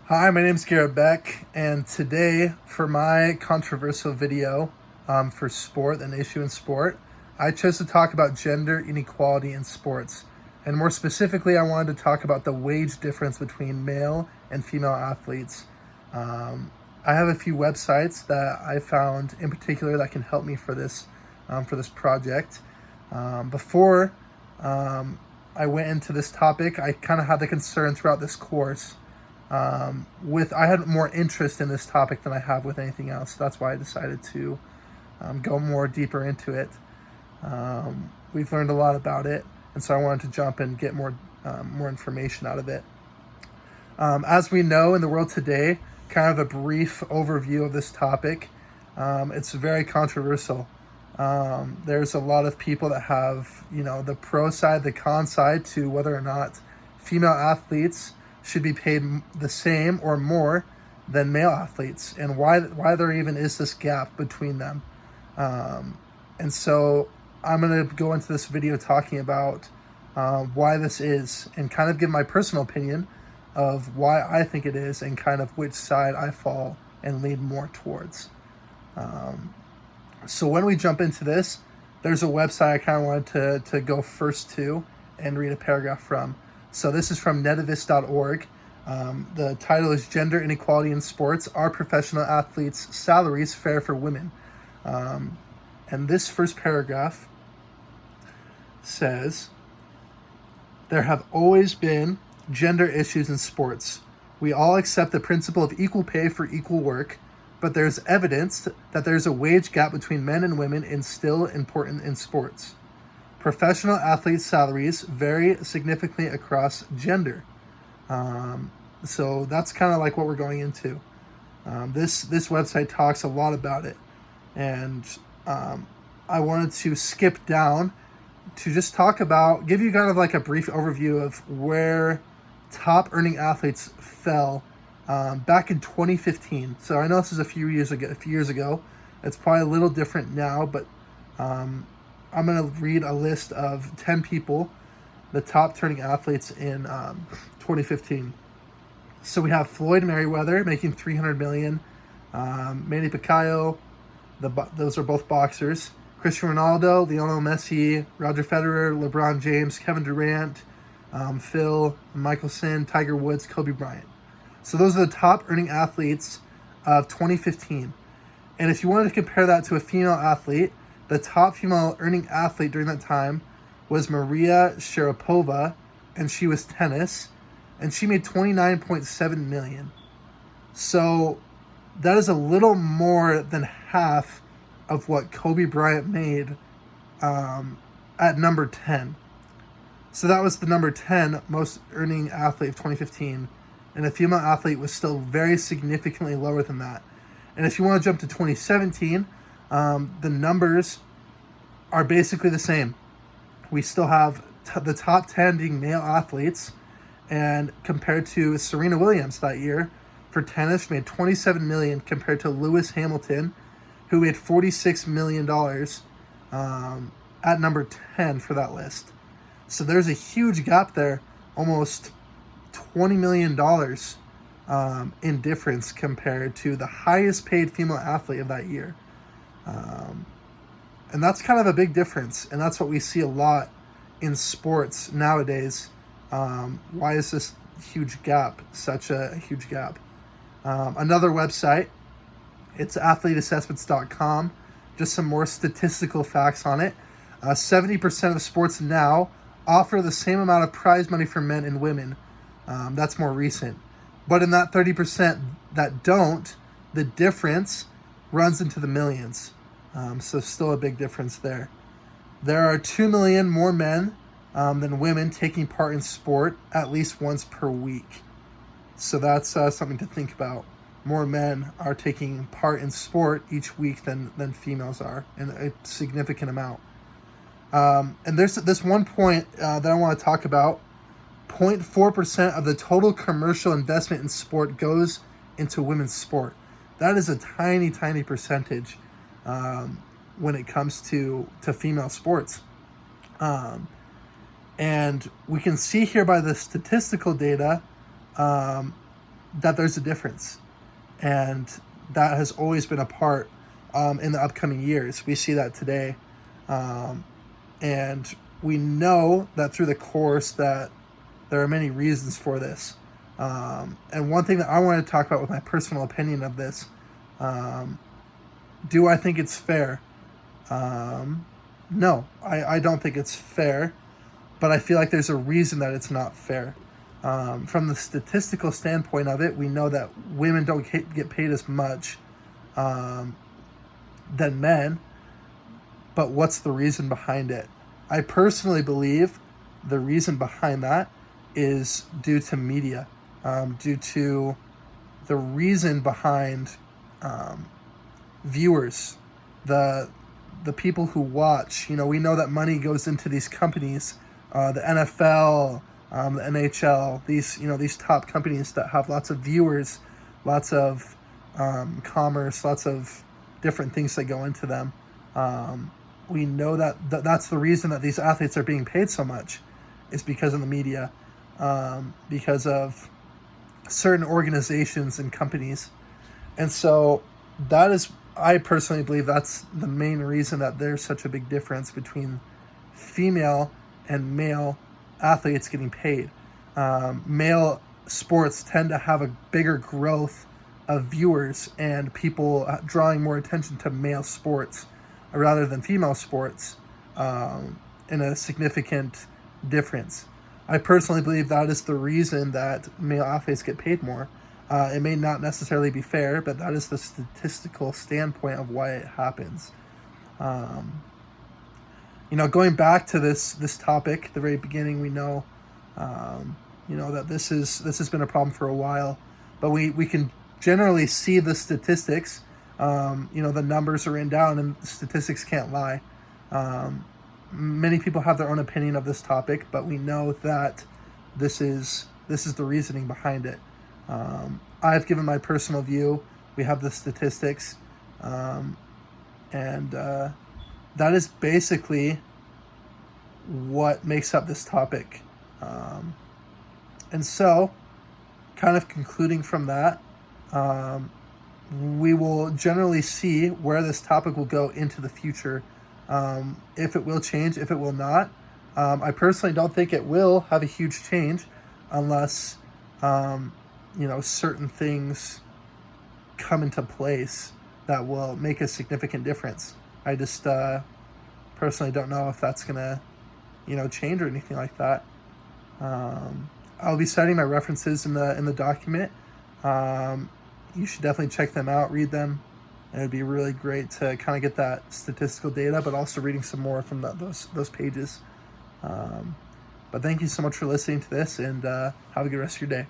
Hi, my name is Garrett Beck, and today for my controversial video for sport, an issue in sport, I chose to talk about gender inequality in sports. And more specifically, I wanted to talk about the wage difference between male and female athletes. I have a few websites that I found in particular that can help me for this project. Before I went into this topic, I kind of had the concern throughout this course I had more interest in this topic than I have with anything else. That's why I decided to go more deeper into it. We've learned a lot about it, and so I wanted to jump and get more information out of it. As we know in the world today, kind of a brief overview of this topic. It's very controversial. There's a lot of people that have, the pro side, the con side to whether or not female athletes should be paid the same or more than male athletes, and why there even is this gap between them. And so I'm going to go into this video talking about why this is, and kind of give my personal opinion of why I think it is, and kind of which side I fall and lean more towards. So when we jump into this, there's a website I kind of wanted to go first to and read a paragraph from. So this is from netivis.org. The title is Gender Inequality in Sports. Are Professional Athletes' Salaries Fair for Women? And this first paragraph says, there have always been gender issues in sports. We all accept the principle of equal pay for equal work, but there's evidence that there's a wage gap between men and women and still important in sports. Professional athletes' salaries vary significantly across gender. So that's kind of like what we're going into. This website talks a lot about it. And I wanted to skip down to just give you kind of like a brief overview of where top earning athletes fell back in 2015. So I know this is a few years ago. It's probably a little different now, but I'm going to read a list of 10 people, the top turning athletes in 2015. So we have Floyd Mayweather making $300 million, Manny Pacquiao, those are both boxers, Cristiano Ronaldo, Lionel Messi, Roger Federer, LeBron James, Kevin Durant, Phil Mickelson, Tiger Woods, Kobe Bryant. So those are the top earning athletes of 2015. And if you wanted to compare that to a female athlete, the top female earning athlete during that time was Maria Sharapova, and she was tennis, and she made $29.7 million. So that is a little more than half of what Kobe Bryant made at number 10. So that was the number 10 most earning athlete of 2015, and a female athlete was still very significantly lower than that. And if you want to jump to 2017, the numbers are basically the same. We still have the top 10 being male athletes, and compared to Serena Williams that year for tennis, she made $27 million compared to Lewis Hamilton, who made $46 million at number 10 for that list. So there's a huge gap there, almost $20 million in difference compared to the highest paid female athlete of that year. And that's kind of a big difference, and that's what we see a lot in sports nowadays. Why is this huge gap such a huge gap? Another website, it's athleteassessments.com. Just some more statistical facts on it. 70% of sports now offer the same amount of prize money for men and women. That's more recent. But in that 30% that don't, the difference runs into the millions. So still a big difference there. There are 2 million more men than women taking part in sport at least once per week. So that's something to think about. More men are taking part in sport each week than females are, in a significant amount. And there's this one point that I want to talk about. 0.4% of the total commercial investment in sport goes into women's sport. That is a tiny, tiny percentage when it comes to female sports. And we can see here by the statistical data that there's a difference. And that has always been a part in the upcoming years. We see that today. And we know that through the course that there are many reasons for this. And one thing that I want to talk about with my personal opinion of this, do I think it's fair? No, I don't think it's fair, but I feel like there's a reason that it's not fair. From the statistical standpoint of it, we know that women don't get paid as much than men, but what's the reason behind it? I personally believe the reason behind that is due to media, due to the reason behind viewers, the people who watch. We know that money goes into these companies, the NFL, the NHL, these top companies that have lots of viewers, lots of commerce, lots of different things that go into them. We know that's the reason that these athletes are being paid so much, is because of the media, because of certain organizations and companies. And so I personally believe that's the main reason that there's such a big difference between female and male athletes getting paid. Male sports tend to have a bigger growth of viewers and people drawing more attention to male sports rather than female sports, in a significant difference. I personally believe that is the reason that male athletes get paid more. It may not necessarily be fair, but that is the statistical standpoint of why it happens. Going back to this topic, the very beginning, we know, that this has been a problem for a while, but we can generally see the statistics. The numbers are written down, and statistics can't lie. Many people have their own opinion of this topic, but we know that this is the reasoning behind it. I've given my personal view. We have the statistics, and that is basically what makes up this topic. And so, kind of concluding from that, we will generally see where this topic will go into the future. If it will change, if it will not. I personally don't think it will have a huge change unless, certain things come into place that will make a significant difference. I just personally don't know if that's going to, change or anything like that. I'll be citing my references in the document. You should definitely check them out, read them. And it'd be really great to kind of get that statistical data, but also reading some more from those pages. But thank you so much for listening to this, and have a good rest of your day.